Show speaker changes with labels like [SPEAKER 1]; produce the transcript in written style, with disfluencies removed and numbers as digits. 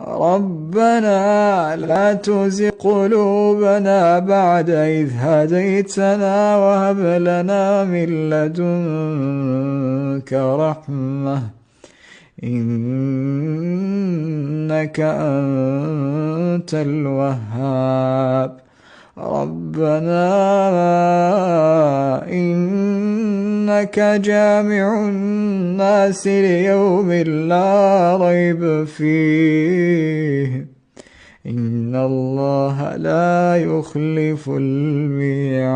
[SPEAKER 1] ربنا لا تزغ قلوبنا بعد إذ هديتنا وهب لنا من لدنك رحمة إنك أنت الوهاب. ربنا إنك جامع الناس ليوم لا ريب فيه إن الله لا يخلف الميعاد.